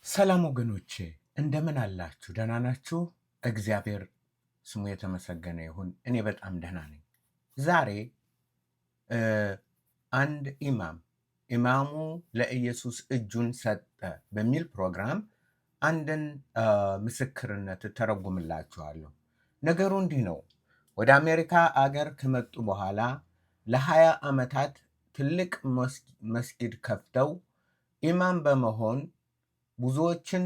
ሰላም ወገኖቼ እንደምን አላችሁ? ደህና ናችሁ? እግዚአብሔር ስሙ የተመሰገነ ይሁን። እኔ በጣም ደህና ነኝ። ዛሬ አንድ ኢማሙ ለኢየሱስ እጁን ሰጠ በሚል ፕሮግራም አንድን ምስክርነት ተረጉምላችኋለሁ። ነገሩ እንዲህ ነው። ወደ አሜሪካ አገር ከመጡ በኋላ ለ20 ዓመታት ትልቅ መስጊድ ከፍተው ኢማም በመሆን ብዙዎችን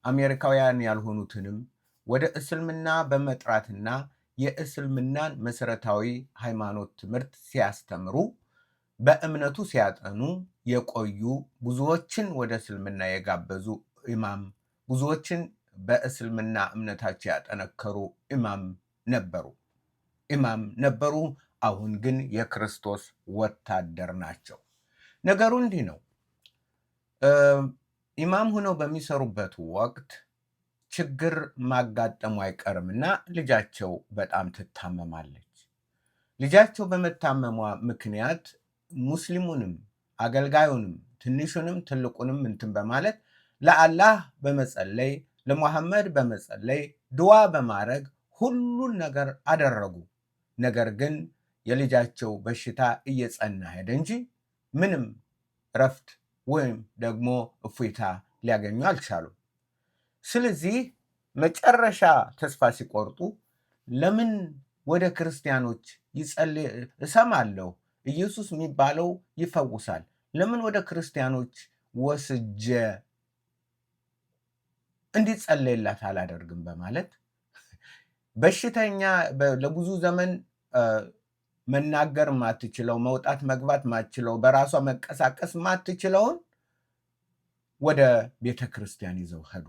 አሜሪካውያን ያልሆኑትንም ወደ እስልምና በመጥራትና የእስልምናን መሰረታዊ ሃይማኖት ትምህርት ሲያስተምሩ በእምነቱ ሲያጠኑ የቆዩ ብዙዎችን ወደ እስልምና የጋበዙ ብዙዎችን በእስልምና እምነታቸው ያጠነከሩ ኢማም ነበሩ። አሁን ግን የክርስቶስ ወታደር ናቸው። ነገሩ እንዲህ ነው። ኢማም ሆነው በሚሰሩበት ወቅት ችግር ማጋጠሙ አይቀርምና ልጃቸው በጣም ትታመማለች። ልጃቸው በመታመሟ ምክንያት ሙስሊሙንም አገልጋዩንም ትንሹንም ትልቁንም እንትን በማለት ለአላህ በመጸለይ ለሙሐመድ በመጸለይ ድዋ በማድረግ ሁሉን ነገር አደረጉ። ነገር ግን የልጃቸው በሽታ እየጸና ሄደ እንጂ ምንም ረፍት ወይም ደግሞ እፎይታ ሊያገኙ አልቻሉም። ስለዚህ መጨረሻ ተስፋ ሲቆርጡ ለምን ወደ ክርስቲያኖች እሰማለሁ ኢየሱስ የሚባለው ይፈውሳል፣ ለምን ወደ ክርስቲያኖች ወስጄ እንዲጸለይላት አላደርግም በማለት በሽተኛ ለብዙ ዘመን መናገር ማትችለው መውጣት መግባት ማትችለው በራሷ መንቀሳቀስ ማትችለውን ወደ ቤተ ክርስቲያን ይዘው ሄዱ።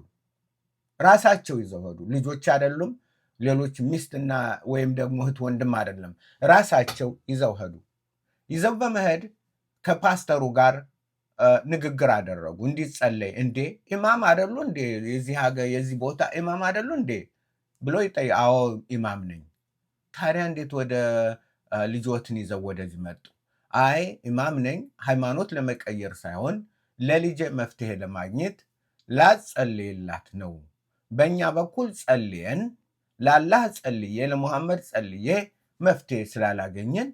ራሳቸው ይዘው ሄዱ። ልጆች አይደሉም፣ ሌሎች ሚስትና ወይም ደግሞ እህት ወንድም አይደለም፣ ራሳቸው ይዘው ሄዱ። ይዘው በመሄድ ከፓስተሩ ጋር ንግግር አደረጉ። እንዲጸለይ እንዴ ኢማም አይደሉ እንዴ የዚህ ቦታ ኢማም አይደሉ እንዴ ብሎ አዎ ኢማም ነኝ። ታዲያ እንዴት ወደ ልጆትን ይዘው ወደዚህ መጡ? አይ ኢማም ነኝ ሃይማኖት ለመቀየር ሳይሆን ለልጄ መፍትሄ ለማግኘት ላጸልይላት ነው። በእኛ በኩል ጸልየን ለአላህ ጸልዬ ለሙሐመድ ጸልዬ መፍትሄ ስላላገኘን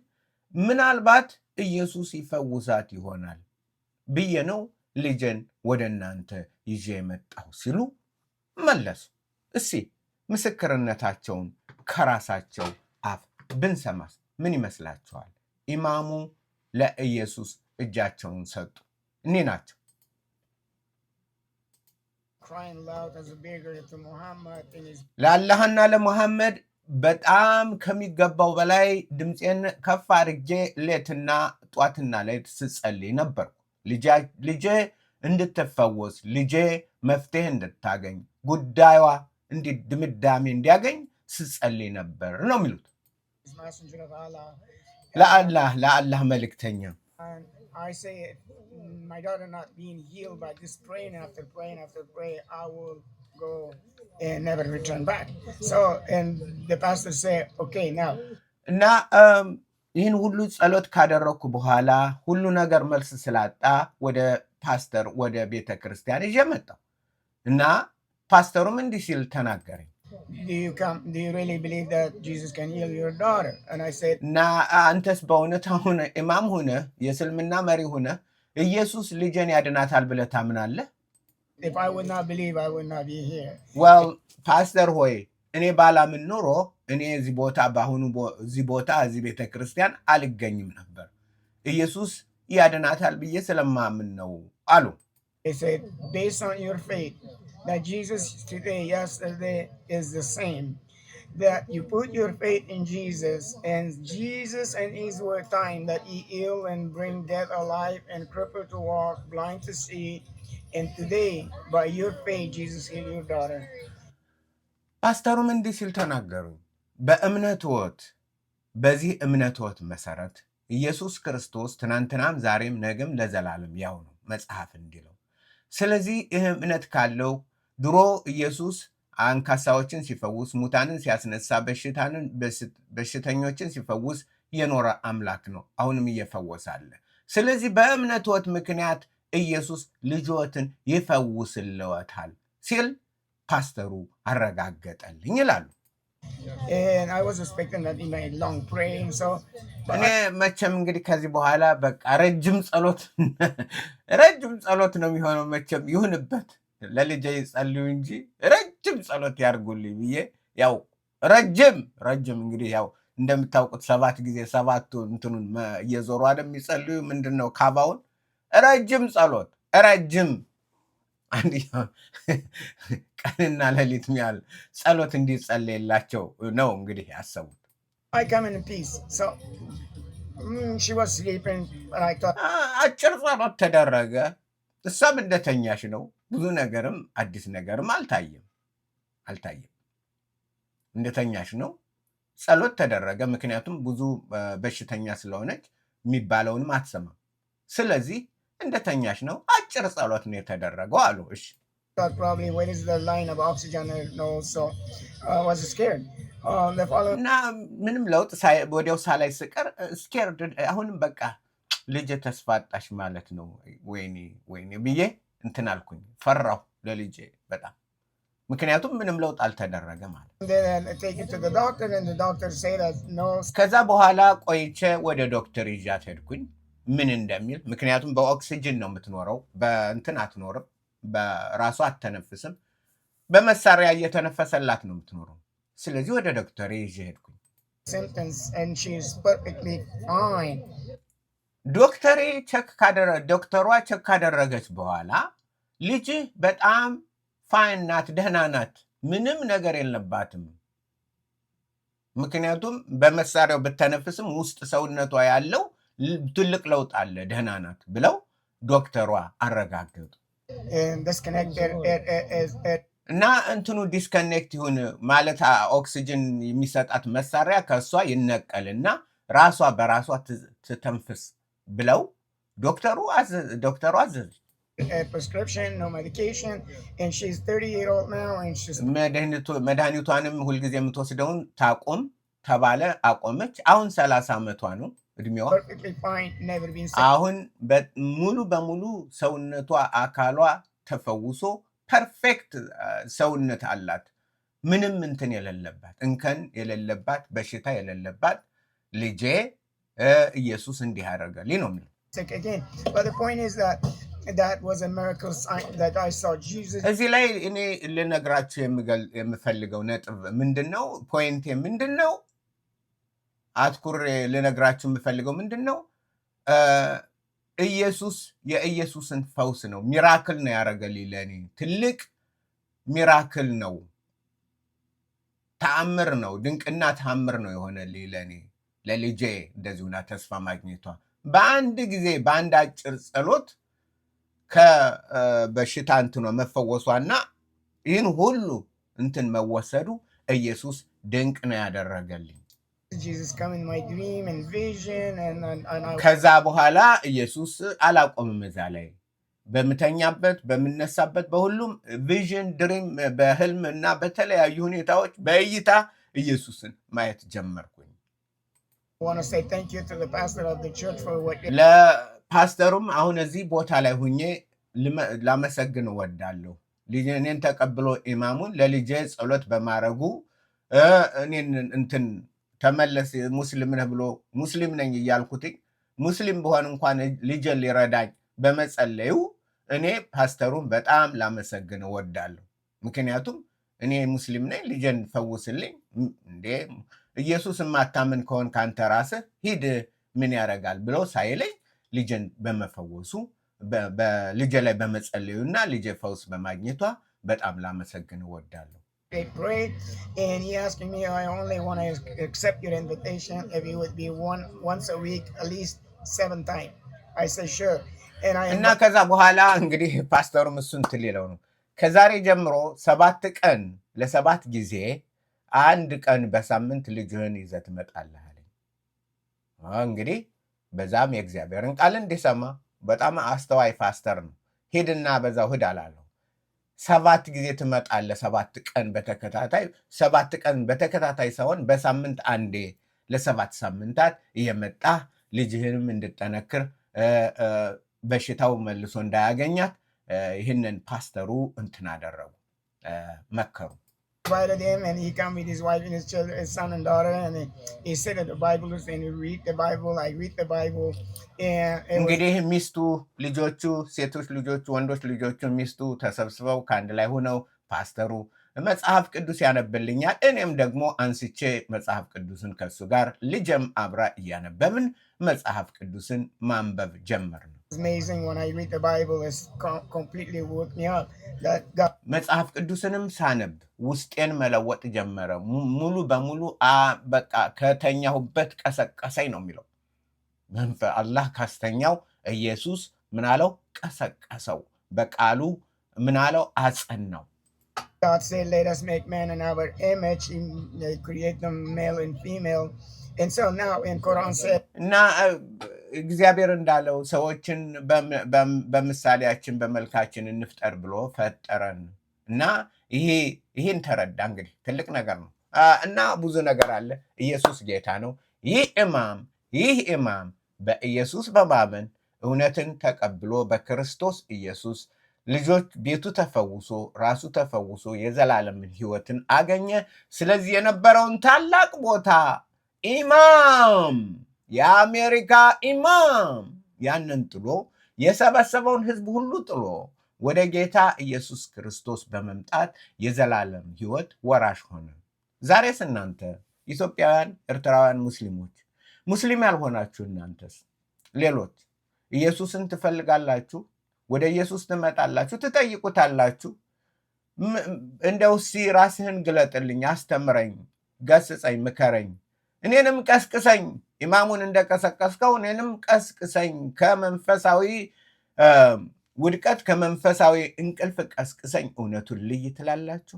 ምናልባት ኢየሱስ ይፈውሳት ይሆናል ብዬ ነው ልጄን ወደ እናንተ ይዤ የመጣሁ ሲሉ መለሱ። እስኪ ምስክርነታቸውን ከራሳቸው አፍ ብንሰማስ ምን ይመስላችኋል? ኢማሙ ለኢየሱስ እጃቸውን ሰጡ። እኔ ናቸው። ለአላህና ለሙሐመድ በጣም ከሚገባው በላይ ድምፄን ከፍ አድርጌ ሌትና ጧትና ሌት ስጸልይ ነበርኩ። ልጄ እንድትፈወስ፣ ልጄ መፍትሄ እንድታገኝ፣ ጉዳዩዋ ድምዳሜ እንዲያገኝ ስጸልይ ነበር ነው የሚሉት። ለአላህ መልእክተኛ I say, my daughter not being healed by this praying after praying, I will go and never return back. So, and the pastor said, okay, now. እና ይህን ሁሉ ጸሎት ካደረኩ በኋላ ሁሉ ነገር መልስ ስላጣ ወደ ቤተ ክርስቲያን ይዤ መጣሁ እና ፓስተሩም እንዲህ ሲል ተናገረኝ። Do you really believe that Jesus can heal your daughter? And I said, እና አንተስ በእውነት ሆነ ኢማም ሆነ የእስልምና መሪ ሆነ ኢየሱስ ልጄን ያድናታል ብለህ ታምናለህ? If I would not believe, I would not be here. Well, ፓስተር ሆይ እኔ ባላምን ኖሮ እኔ እዚህ ቦታ እዚህ ቤተ ክርስቲያን አልገኝም ነበር። ኢየሱስ ያድናታል ብዬ ስለማምን ነው አሉ። They said, based on your faith, that Jesus today, yesterday is the same. That you put your faith in Jesus and his word time that he heal and bring dead alive and crippled to walk, blind to see. And today, by your faith, Jesus healed your daughter. ፓስተሩም እንዲህ ሲል ተናገሩ። በዚህ እምነትዎት መሰረት ኢየሱስ ክርስቶስ ትናንትናም ዛሬም ነገም ለዘላለም ያው ነው መጽሐፍ እንዲለው። ስለዚህ ይህ እምነት ካለው ድሮ ኢየሱስ አንካሳዎችን ሲፈውስ፣ ሙታንን ሲያስነሳ፣ በሽተኞችን ሲፈውስ የኖረ አምላክ ነው። አሁንም እየፈወሳለ። ስለዚህ በእምነትዎት ምክንያት ኢየሱስ ልጆትን ይፈውስልዎታል ሲል ፓስተሩ አረጋገጠልኝ ይላሉ። And I was expecting that he made long praying. So, እኔ but መቼም እንግዲህ ከዚህ በኋላ በቃ ረጅም ጸሎት ነው የሚሆነው። መቼም ይሁንበት ለልጄ ይጸልዩ እንጂ ረጅም ጸሎት ያርጉልኝ ብዬ ያው ረጅም እንግዲህ ያው እንደምታውቁት 7 ጊዜ 7 እንትኑን እየዞሩ አይደል የሚጸልዩ ምንድን ነው ካባውን ረጅም ጸሎት ረጅም አንድ ቀንና ሌሊት ሚያል ጸሎት እንዲጸልይላቸው ነው እንግዲህ ያሰቡት። I come in peace. So she was sleeping, and I thought, አጭር ጸሎት ተደረገ። እሷም እንደተኛሽ ነው። ብዙ ነገርም አዲስ ነገርም አልታየም። እንደተኛሽ ነው። ጸሎት ተደረገ። ምክንያቱም ብዙ በሽተኛ ስለሆነች የሚባለውንም አትሰማም። ስለዚህ እንደተኛሽ ነው። አጭር ጸሎት ነው የተደረገው አሉ። እሺ thought probably where is the line of oxygen? No, so I was scared. The following እና ምንም ለውጥ ወዲያው ሳላይ ስቀር ስኬርድ አሁንም በቃ ልጅ ተስፋ አጣሽ ማለት ነው። ወይኔ ብዬ እንትን አልኩኝ። ፈራሁ ለልጄ በጣም ምክንያቱም ምንም ለውጥ አልተደረገ ማለት። then I take it to the doctor, and the doctor said that no. ከዛ በኋላ ቆይቼ ወደ ዶክተር ይዣት ሄድኩኝ ምን እንደሚል። ምክንያቱም በኦክሲጅን ነው የምትኖረው፣ በእንትን አትኖርም፣ በራሷ አትተነፍስም፣ በመሳሪያ እየተነፈሰላት ነው የምትኖረው። ስለዚህ ወደ ዶክተር ይዤ ሄድኩኝ። symptoms, and she is perfectly fine. ዶክተሯ ቼክ ካደረገች በኋላ ልጅህ በጣም ፋይን ናት፣ ደህና ናት፣ ምንም ነገር የለባትም። ምክንያቱም በመሳሪያው ብተነፍስም ውስጥ ሰውነቷ ያለው ትልቅ ለውጥ አለ፣ ደህና ናት ብለው ዶክተሯ አረጋገጡ። And disconnected እና እንትኑ ዲስከኔክት ይሁን ማለት ኦክሲጅን የሚሰጣት መሳሪያ ከእሷ ይነቀልና ራሷ በራሷ ትተንፍስ ብለው ዶክተሩ አዘዘች። prescription, no medication, and she's 38-year-old now, and she's መድኃኒቷንም ሁልጊዜ የምትወስደውን ታቆም ተባለ። አቆመች። አሁን 30 ዓመቷ ነው እድሜዋ። perfectly fine, never been sick. አሁን ሙሉ በሙሉ ሰውነቷ አካሏ ተፈውሶ ፐርፌክት ሰውነት አላት። ምንም እንትን የሌለባት እንከን የሌለባት በሽታ የሌለባት ልጄ ኢየሱስ እንዲህ ያደርጋል ነው የሚለው። Sick again, but the point is that was a miracle sign that I saw Jesus. እዚህ ላይ እኔ ልነግራችሁ የምፈልገው ነጥብ ምንድነው? ፖይንቴ ምንድነው? አትኩሬ ልነግራችሁ የምፈልገው ምንድነው? ኢየሱስ የኢየሱስን ፈውስ ነው፣ ሚራክል ነው ያደረገልኝ። ለእኔ ትልቅ ሚራክል ነው፣ ተአምር ነው፣ ድንቅና ተአምር ነው የሆነልኝ ለእኔ ለልጄ እንደዚሁና ተስፋ ማግኘቷ በአንድ ጊዜ በአንድ አጭር ጸሎት ከበሽታ እንትኖ መፈወሷና ይህን ሁሉ እንትን መወሰዱ ኢየሱስ ድንቅ ነው ያደረገልኝ። Jesus come in my dream and vision, and ከዛ በኋላ ኢየሱስ አላቆምም። እዛ ላይ በምተኛበት በምነሳበት በሁሉም ቪዥን ድሪም በህልም እና በተለያዩ ሁኔታዎች በእይታ ኢየሱስን ማየት ጀመርኩኝ። I want to say thank you to the pastor of the church for what ለፓስተሩም አሁን እዚህ ቦታ ላይ ሁኜ ላመሰግን እወዳለሁ። እኔን ተቀብሎ ኢማሙን ለልጄ ጸሎት በማድረጉ እኔን እንትን ተመለስ ሙስሊም ነህ ብሎ ሙስሊም ነኝ እያልኩትኝ ሙስሊም በሆን እንኳን ልጄን ሊረዳኝ በመጸለዩ እኔ ፓስተሩን በጣም ላመሰግን እወዳለሁ። ምክንያቱም እኔ ሙስሊም ነኝ፣ ልጄን ፈውስልኝ። እንዴ ኢየሱስ ማታምን ከሆን ካንተ ራስህ ሂድ ምን ያደርጋል ብሎ ሳይለኝ ልጄን በመፈወሱ በልጄ ላይ በመጸለዩና ልጄ ፈውስ በማግኘቷ በጣም ላመሰግን እወዳለሁ። they prayed, and he asked me, I only want to accept your invitation if you would be once a week at least 7 times. I said sure. እና ከዛ በኋላ እንግዲህ ፓስተሩም እሱን ትልለው ነው ከዛሬ ጀምሮ 7 ቀን ለ7 ጊዜ 1 ቀን በሳምንት ልጅህን ይዘህ ትመጣለህ አለኝ። እንግዲህ በዛም የእግዚአብሔርን ቃል እንዲሰማ በጣም አስተዋይ ፓስተር ነው። ሂድና በዛው ሂድ አላለው። 7 ጊዜ ትመጣለህ፣ 7 ቀን በተከታታይ 7 ቀን በተከታታይ ሳይሆን በሳምንት አንዴ ለ7 ሳምንታት እየመጣህ ልጅህንም እንድጠነክር በሽታው መልሶ እንዳያገኛት ይህንን ፓስተሩ እንትን አደረጉ፣ መከሩ። Invited him, and he come with his wife and his children, his son and daughter, and he sit at the Bible and he read the Bible. I read the Bible, and it was እንግዲህ ሚስቱ፣ ልጆቹ፣ ሴቶች ልጆቹ፣ ወንዶች ልጆቹ፣ ሚስቱ ተሰብስበው ከአንድ ላይ ሆነው ፓስተሩ መጽሐፍ ቅዱስ ያነብልኛል። እኔም ደግሞ አንስቼ መጽሐፍ ቅዱስን ከሱ ጋር ልጀም አብራ እያነበብን መጽሐፍ ቅዱስን ማንበብ ጀመርን። amazing when I read the Bible. It's completely woke me up that God መጽሐፍ ቅዱስንም ሳነብ ውስጤን መለወጥ ጀመረ። ሙሉ በሙሉ በቃ ከተኛሁበት ቀሰቀሰኝ ነው የሚለው። አላህ ካስተኛው ኢየሱስ ምን አለው? ቀሰቀሰው። በቃሉ ምን አለው? አጸናው። God said, "Let us make man in our image." He create them male and female. And so now in Quran said, እና እግዚአብሔር እንዳለው ሰዎችን በምሳሌያችን በመልካችን እንፍጠር ብሎ ፈጠረን። እና ይሄን ተረዳ። እንግዲህ ትልቅ ነገር ነው እና ብዙ ነገር አለ። ኢየሱስ ጌታ ነው። ይህ ኢማም በኢየሱስ በማመን እውነትን ተቀብሎ በክርስቶስ ኢየሱስ ልጆች ቤቱ ተፈውሶ ራሱ ተፈውሶ የዘላለምን ሕይወትን አገኘ። ስለዚህ የነበረውን ታላቅ ቦታ ኢማም፣ የአሜሪካ ኢማም ያንን ጥሎ የሰበሰበውን ሕዝብ ሁሉ ጥሎ ወደ ጌታ ኢየሱስ ክርስቶስ በመምጣት የዘላለም ሕይወት ወራሽ ሆነ። ዛሬስ እናንተ ኢትዮጵያውያን፣ ኤርትራውያን፣ ሙስሊሞች፣ ሙስሊም ያልሆናችሁ እናንተስ ሌሎች ኢየሱስን ትፈልጋላችሁ? ወደ ኢየሱስ ትመጣላችሁ? ትጠይቁታላችሁ? እንደው እስኪ ራስህን ግለጥልኝ፣ አስተምረኝ፣ ገስጸኝ፣ ምከረኝ፣ እኔንም ቀስቅሰኝ፣ ኢማሙን እንደቀሰቀስከው እኔንም ቀስቅሰኝ፣ ከመንፈሳዊ ውድቀት ከመንፈሳዊ እንቅልፍ ቀስቅሰኝ፣ እውነቱን ልይ ትላላችሁ?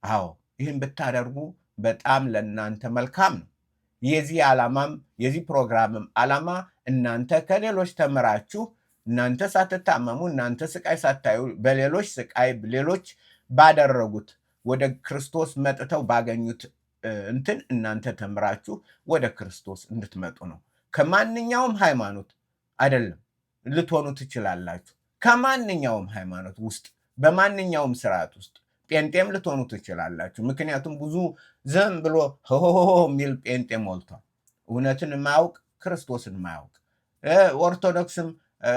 አዎ፣ ይህን ብታደርጉ በጣም ለእናንተ መልካም ነው። የዚህ ዓላማም የዚህ ፕሮግራምም ዓላማ እናንተ ከሌሎች ተምራችሁ እናንተ ሳትታመሙ እናንተ ስቃይ ሳታዩ በሌሎች ስቃይ ሌሎች ባደረጉት ወደ ክርስቶስ መጥተው ባገኙት እንትን እናንተ ተምራችሁ ወደ ክርስቶስ እንድትመጡ ነው። ከማንኛውም ሃይማኖት አይደለም ልትሆኑ ትችላላችሁ። ከማንኛውም ሃይማኖት ውስጥ በማንኛውም ስርዓት ውስጥ ጴንጤም ልትሆኑ ትችላላችሁ። ምክንያቱም ብዙ ዝም ብሎ ሆሆሆ የሚል ጴንጤ ሞልቷል። እውነትን የማያውቅ ክርስቶስን የማያውቅ ኦርቶዶክስም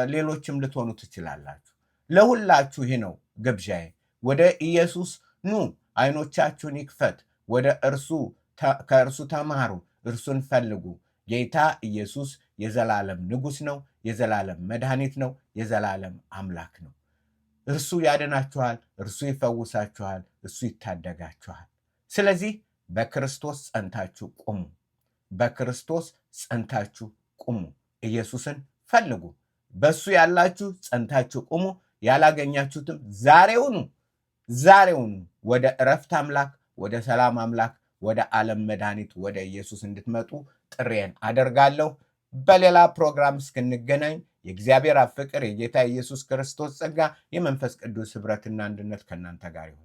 ሌሎችም ልትሆኑ ትችላላችሁ። ለሁላችሁ ይህ ነው ግብዣዬ። ወደ ኢየሱስ ኑ፣ አይኖቻችሁን ይክፈት፣ ወደ ከእርሱ ተማሩ፣ እርሱን ፈልጉ። ጌታ ኢየሱስ የዘላለም ንጉሥ ነው፣ የዘላለም መድኃኒት ነው፣ የዘላለም አምላክ ነው። እርሱ ያድናችኋል፣ እርሱ ይፈውሳችኋል፣ እርሱ ይታደጋችኋል። ስለዚህ በክርስቶስ ጸንታችሁ ቁሙ። በክርስቶስ ጸንታችሁ ቁሙ። ኢየሱስን ፈልጉ። በሱ ያላችሁ ጸንታችሁ ቁሙ። ያላገኛችሁትም ዛሬውኑ ወደ እረፍት አምላክ፣ ወደ ሰላም አምላክ፣ ወደ ዓለም መድኃኒት ወደ ኢየሱስ እንድትመጡ ጥሬን አደርጋለሁ። በሌላ ፕሮግራም እስክንገናኝ የእግዚአብሔር አብ ፍቅር፣ የጌታ ኢየሱስ ክርስቶስ ጸጋ፣ የመንፈስ ቅዱስ ኅብረትና አንድነት ከእናንተ ጋር ይሁን።